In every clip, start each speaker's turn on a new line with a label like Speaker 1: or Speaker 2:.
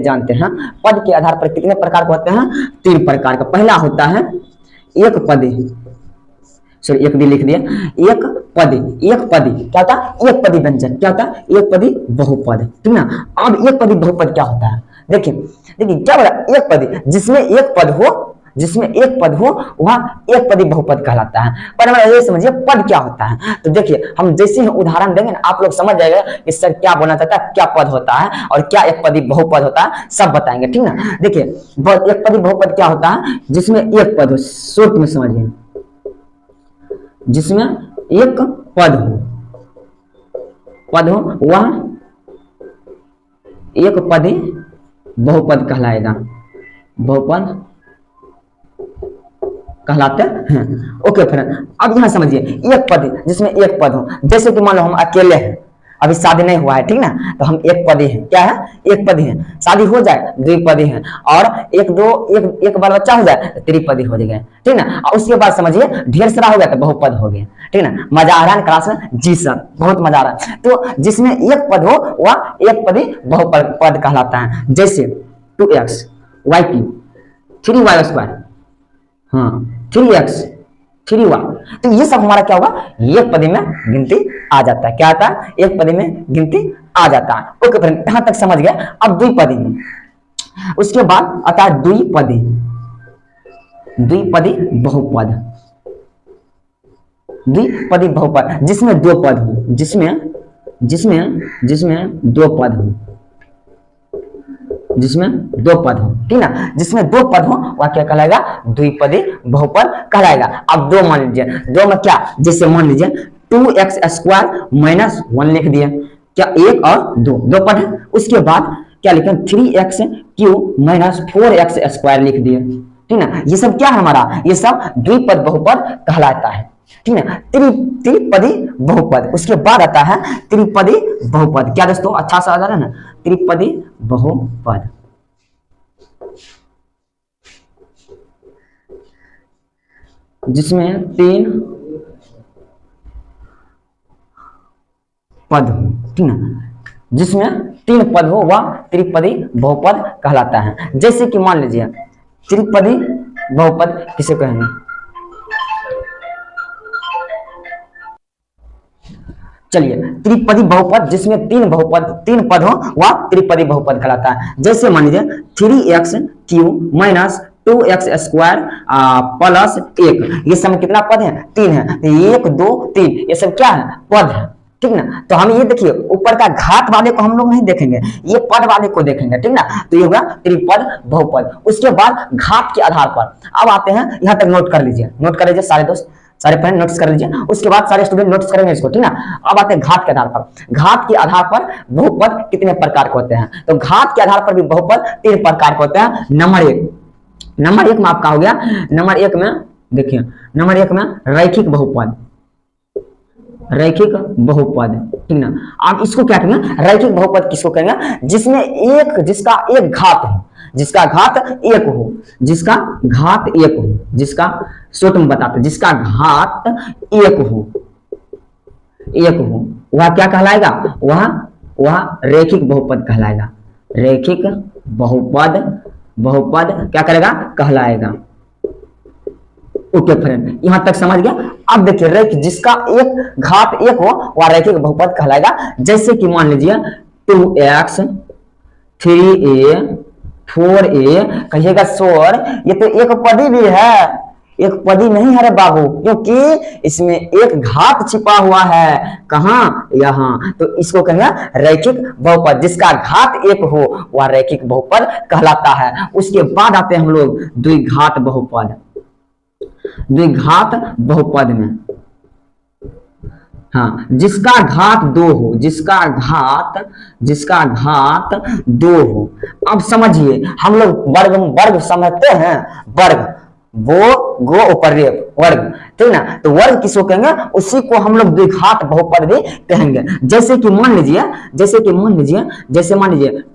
Speaker 1: जानते हैं पद के आधार पर कितने प्रकार के होते हैं? 3 प्रकार का। पहला होता है एक पदी, सॉरी एक भी लिख दिया, एक पदी। एक पदी क्या होता है? एक पदी व्यंजन। क्या होता है? एक पदी बहुपद, ठीक ना। अब एक पदी बहुपद क्या होता है? देखिए देखिए क्या बोला? एक पदी जिसमें एक पद हो, जिसमें एक पद हो वह एक पदी बहुपद कहलाता है। पर हमें ये समझिए पद क्या होता है। तो देखिए हम जैसे ही उदाहरण देंगे ना आप लोग समझ जाएगा कि सर क्या बोलना चाहता है, क्या पद होता है और क्या एक पदी बहुपद होता है, सब बताएंगे, ठीक ना। देखिए एक पदी बहुपद क्या होता है? जिसमें एक पद हो, शॉर्ट में समझिए, जिसमें एक पद हो वह एक पदी बहुपद कहलाएगा, बहुपद कहलाते हैं। ओके फ्रेंड, अब यहां समझिए एक पद जिसमें एक पद हो, जैसे कि मान लो हम अकेले हैं, अभी शादी नहीं हुआ है, ठीक ना, तो हम एक पदी हैं। क्या है? एक पदी है। शादी हो जाए द्विपदी है, और एक बाल बच्चा हो जाए तो त्रिपदी हो जाएगा, ठीक ना। और उसके बाद समझिए ढेर सारा हो गया तो बहुपद हो गया, ठीक ना। मजा आ रहा है क्लास में? जी सर बहुत मजा आ रहा है। तो जिसमें एक पद हो वह एक पदी बहुपद कहलाता है। जैसे 2x y 3y², हाँ 3x 3y, तो ये सब हमारा क्या होगा? एक पदी में गिनती आ जाता है। क्या आता है? एक पदी में गिनती आ जाता है। ओके फ्रेंड, यहां तक समझ गए। अब द्विपदी में, उसके बाद आता है द्विपदी, द्विपदी बहुपद, द्विपदी बहुपद जिसमें दो पद हो, जिसमें दो पद हो, जिसमें दो पद हो, ठीक ना। जिसमें दो पद हो वह क्या कहलाएगा? द्विपदी बहुपद कहलाएगा। अब दो मान लीजिए, दो में क्या, जैसे मान लीजिए 2x² - 1 लिख दिया, क्या एक और दो पद है। उसके बाद क्या लिखे? 3x³ - 4x² लिख दिए, ठीक ना। ये सब क्या है हमारा? ये सब द्विपद बहुपद कहलाता है, ठीक ना। त्रिपदी बहुपद, उसके बाद आता है त्रिपदी बहुपद। क्या दोस्तों अच्छा सा आ रहा है ना? त्रिपदी बहुपद, जिसमें 3 पद हो, ठीक ना। जिसमें 3 पद हो वह त्रिपदी बहुपद कहलाता है। जैसे कि मान लीजिए त्रिपदी बहुपद किसे कहेंगे? चलिए त्रिपदी बहुपद जिसमें 3 पद हो वह त्रिपदी बहुपद कहलाता है। जैसे मान लीजिए 3x³ - 2x² + 1, ये सब कितना पद है? 3 है। 1 2 3 ये सब क्या है? पद है, ठीक ना। तो हम ये देखिए ऊपर का घात वाले को हम लोग नहीं देखेंगे, ये पद वाले को देखेंगे, ठीक ना। तो ये होगा त्रिपद बहुपद। उसके बाद घात के आधार पर अब आते हैं, यहां तक नोट कर लीजिए सारे दोस्त, सारे फ्रेंड नोट्स कर लीजिए। उसके बाद सारे स्टूडेंट नोट्स करेंगे इसको, ठीक ना। अब आते हैं घात के आधार पर। घात के आधार पर बहुपद कितने प्रकार के होते हैं? तो घात के आधार पर भी बहुपद 3 प्रकार के होते हैं। नंबर एक में आपका हो गया, नंबर एक में देखिए, नंबर एक में रैखिक बहुपद, रैखिक बहुपद, ठीक ना। आप इसको क्या कहेंगे? रैखिक बहुपद किसको कहेंगे? जिसमें जिसका एक घात हो, जिसका घात एक हो, जिसका घात एक हो, जिसका शॉर्ट में बताते, जिसका घात एक हो वह क्या कहलाएगा? वह रैखिक बहुपद कहलाएगा। रैखिक बहुपद क्या करेगा? कहलाएगा। ओके फ्रेंड, यहां तक समझ गया। अब देखिए रैखिक जिसका एक घात एक हो वह रैखिक बहुपद कहलाएगा। जैसे कि मान लीजिए 2x 3a 4a, कहिएगा सर ये तो एक पदी भी है, एक पदी नहीं है रे बाबू, क्योंकि इसमें एक घात छिपा हुआ है। कहां? यहां। तो इसको कहेंगे रैखिक बहुपद, जिसका घात एक हो वह रैखिक बहुपद कहलाता है। उसके बाद आते हैं हम लोग द्विघात बहुपद। द्विघात बहुपद में हाँ जिसका घात 2 हो, जिसका घात 2 हो। अब समझिए हम लोग वर्ग समझते हैं, वर्ग गो ऊपर रेप वर्ग, ठीक ना। तो वर्ग किसको कहेंगे? उसी को हम लोग द्विघात बहुपद भी कहेंगे। जैसे कि मान लीजिए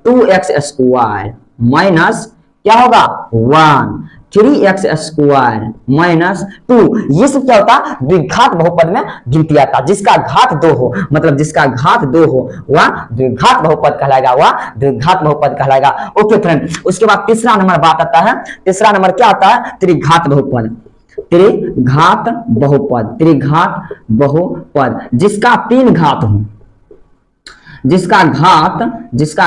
Speaker 1: 2x² - क्या होगा? 1, 3x स्क्वायर माइनस 2, ये सब क्या होता है, द्विघात बहुपद में गिनती आता। जिसका घात 2 हो, मतलब जिसका घात 2 हो वह द्विघात बहुपद कहलाएगा, वह द्विघात बहुपद कहलाएगा। ओके फ्रेंड, उसके बाद तीसरा नंबर बात आता है। तीसरा नंबर क्या आता है, त्रिघात बहुपद। त्रिघात बहुपद, त्रिघात बहुपद जिसका 3 घात हो, जिसका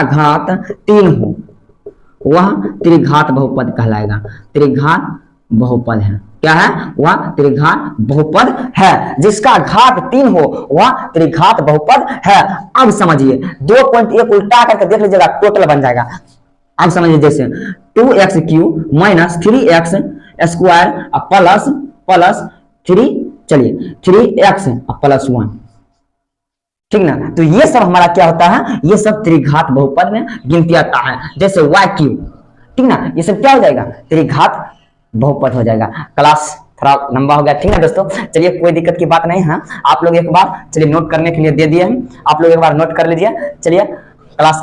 Speaker 1: घात 3 हो वह त्रिघात बहुपद कहलाएगा। त्रिघात बहुपद है, क्या है, वह त्रिघात बहुपद है। जिसका घात 3 हो वह त्रिघात बहुपद है। अब समझिए 2.1 उल्टा करके देख लीजिएगा, टोटल बन जाएगा। अब समझिए जैसे 2x³ minus 3x square plus 3, चलिए 3x प्लस 1, ठीक ना। तो ये सब हमारा क्या होता है, ये सब त्रिघात बहुपद में गिनती आता है। जैसे y³, ठीक ना, ये सब क्या हो जाएगा, त्रिघात बहुपद हो जाएगा। क्लास थोड़ा लंबा हो गया, ठीक है दोस्तों। चलिए कोई दिक्कत की बात नहीं है, आप लोग एक बार चलिए नोट करने के लिए दे दिए हैं, आप लोग एक बार नोट कर लीजिए। चलिए क्लास